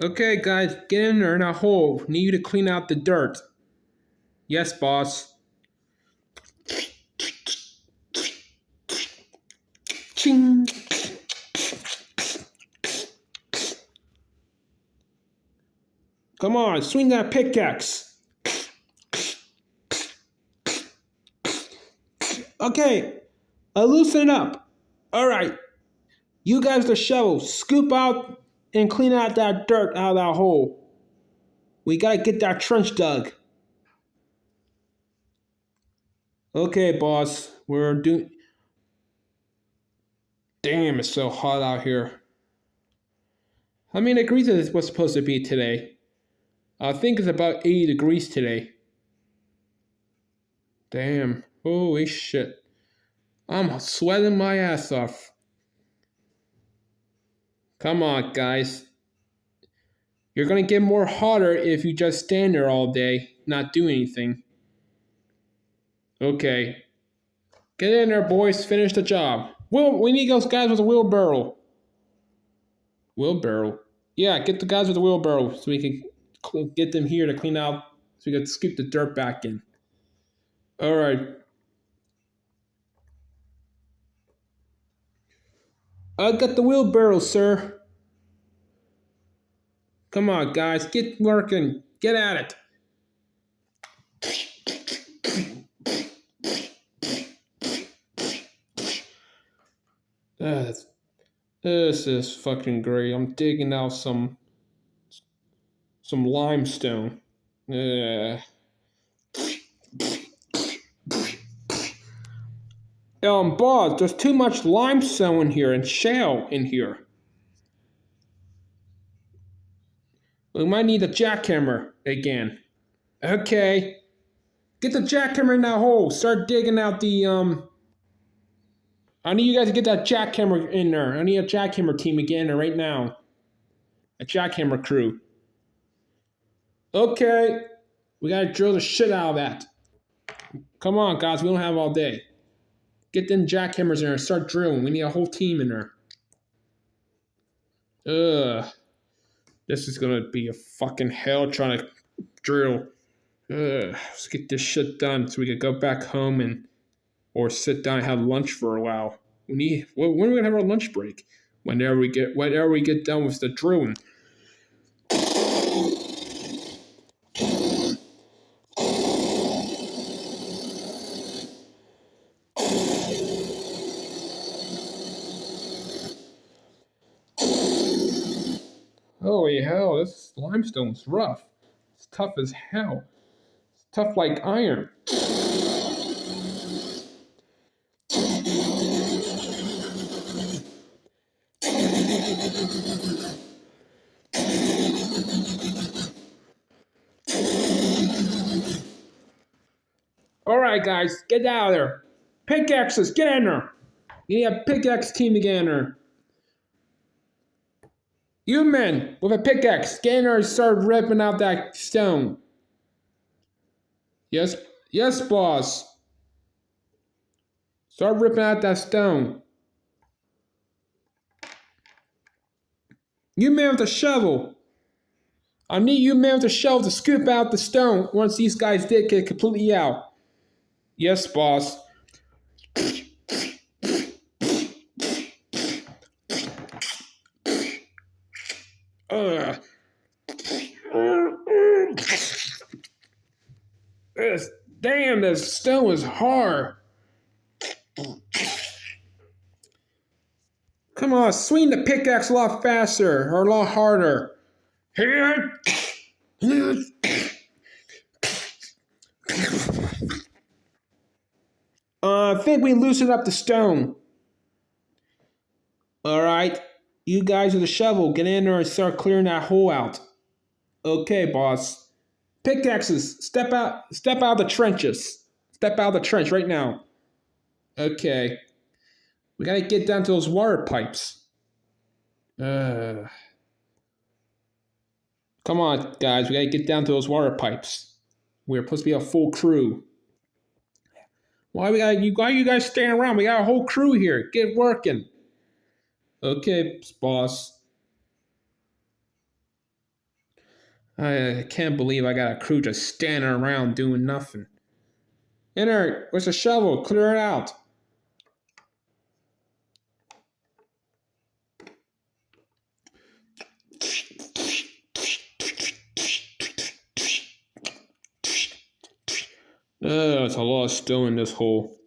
Okay, guys, get in there in that hole. Need you to clean out the dirt. Yes, boss. Ching. Come on, swing that pickaxe. Okay, loosen up. All right, you guys the shovel. Scoop out and clean out that dirt out of that hole. We gotta get that trench dug. Okay, boss. We're doing. Damn, it's so hot out here. How many degrees is it supposed to be today? I think it's about 80 degrees today. Damn. Holy shit. I'm sweating my ass off. Come on, guys. You're gonna get more hotter if you just stand there all day, not do anything. Okay. Get in there, boys. Finish the job. We need those guys with a wheelbarrow. Wheelbarrow? Yeah, get the guys with the wheelbarrow so we can get them here to clean out, so we can scoop the dirt back in. Alright. I got the wheelbarrow, sir. Come on, guys. Get working. Get at it. Uh, this is fucking great. I'm digging out some limestone. Boss, there's too much limestone in here and shale in here. We might need a jackhammer again. Okay. Get the jackhammer in that hole. Start digging out the I need you guys to get that jackhammer in there. I need a jackhammer team again right now. A jackhammer crew. Okay. We gotta drill the shit out of that. Come on, guys. We don't have all day. Get them jackhammers in there and start drilling. We need a whole team in there. Ugh. This is gonna be a fucking hell trying to drill. Let's get this shit done so we can go back home or sit down and have lunch for a while. When are we gonna have our lunch break? Whenever we get done with the drilling. Holy hell, this limestone's rough. It's tough as hell. It's tough like iron. Alright, guys, get out of there. Pickaxes, get in there. You need a pickaxe team to get in there. You men with a pickaxe, get in there and start ripping out that stone. Yes, yes, boss. Start ripping out that stone. You men with a shovel. I need you men with a shovel to scoop out the stone once these guys did get completely out. Yes, boss. Damn, this stone is hard. Come on, swing the pickaxe a lot faster or a lot harder. I think we loosened up the stone. Alright, you guys with the shovel, get in there and start clearing that hole out. Okay, boss. Pickaxes, step out of the trenches. Step out of the trench right now. Okay. We gotta get down to those water pipes. Come on, guys, we gotta get down to those water pipes. We're supposed to be a full crew. Why are you guys staying around? We got a whole crew here. Get working. Okay, boss. I can't believe I got a crew just standing around doing nothing. Enter, where's the shovel? Clear it out. It's a lot of stone in this hole.